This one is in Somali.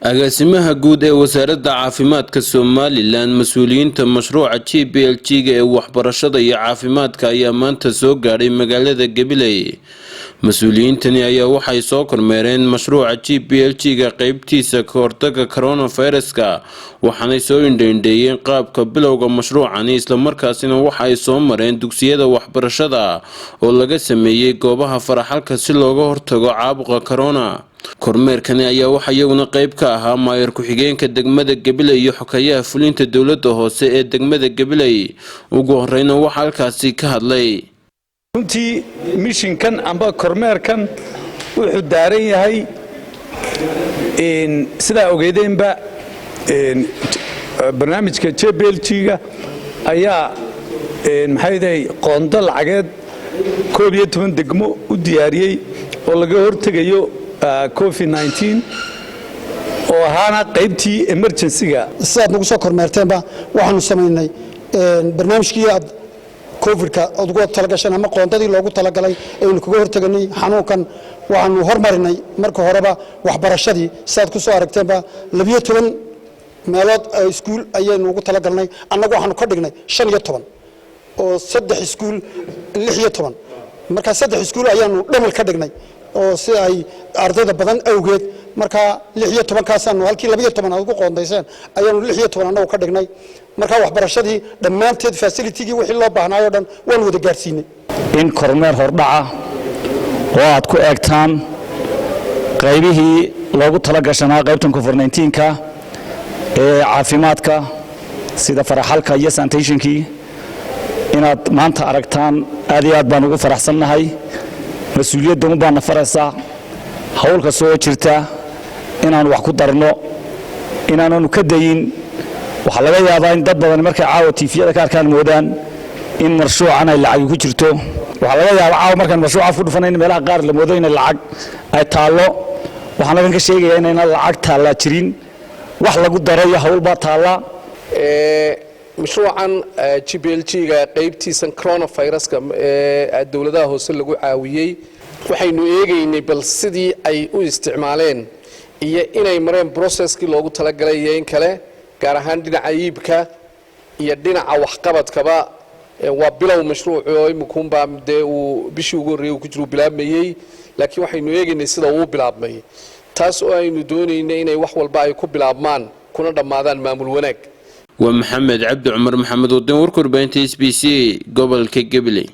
agaasimaha guud ee wasaaradda caafimaadka Somaliland mas'uuliyiinta mashruuca GPLG ee waxbarashada iyo caafimaadka ayaa maanta soo gaaray magaalada Gabiley. Mas'uuliyiintani ayaa waxay soo kormeereen mashruuca GPLG qaybtiisa ka hortagga coronavirus-ka waxaana soo indheeyeen qaabka bilowga mashruucan isla markaasina waxay soo mareen dugsiyada waxbarashada oo laga sameeyay goobaha faraxalka si looga hortago caabuqa corona. kormeerkani ayaa waxa iyaguna qayb ka ahaa maayar ku-xigeenka degmada Gabiley iyo xogayaha fulinta dawladda hoose ee degmada Gabiley. ugu horreeyna waxa halkaasi ka hadlay runtii mishinkan amba kormeerkan wuxuu daaran yahay sida ogeydeenba barnaamijka GPLG-ga ayaa maxay qoonda lacageed 12 degmo u diyaariyay oo laga hortagayo COVID-19 oo ahaana qaybtii emergency-ga sidaad nagu soo kormeerteenba waxaanu sameynay barnaamijkii COVID-ka ugu talagashan ama qoondadii loogu talagalay ee uu kaga hortaganay xanuunkan waxaanu hormarinay marka horeba waxbarashadii sidaad ku soo aragteenba 12 meelood iskuul ayaynu ugu talagalnay annagu waxaanu ka dhignay 15 oo 3 iskuul 16 marka 3 iskuul ayaanu dhamal ka dhignay oo si ay ardayda badan awgeed marka 16 kaasanu halkii 12 aad ugu qoondayseen ayaanu 16 anagu ka dhignay marka waxbarashadii dhamaanteed facility-gii wixii loo baahnaayo dhan waan wada gaarsiinay in kormeer hordhaca oo aad ku eegtaan qaybihii loogu talagashanaa qaybtan COVID-19-ka ee caafimaadka sida faraxalka iyo sanitation-kii inaad maanta aragtaan aad iyo aad baan ugu faraxsannahay mas'uuliyadda u baan faraysaa hawlka soo jirta inaan wax ku darno inaananu ka dayin waxa laga yaabaa in dad badan markay caawa TV-yada ka arkaan moodaan in mashruucan ay lacag ku jirto waxa laga yaabaa caawa markaan mashruuca ku dhufanayna meelaha qaar la moodo in lacag ay taalo waxaan laga sheegayaa in lacag taala jirin wax lagu darayo hawl ba taala mashruucan GPLG-ga qaybtiisan coronavirus-ka ee dawladaha hoose lagu caawiyay waxaynu eegaynay bal sidii ay u isticmaaleen iyo inay mareen process-kii loogu talagalay in kale gaar ahaan dhinaca iibka iyo dhinaca waxqabadkaba waa bilow mashruuc oo imkunba uu bishii ugu horeeyay ku jiro bilaabmayay laakiin waxaynu eegaynay sida uu bilaabmay taas oo aynu doonaynay inay wax walba ay ku bilaabmaan kuna dhamaadaan maamul wanaag ومحمد عبد عمر محمد ودين وركور بين TSBC قبل كجبلي.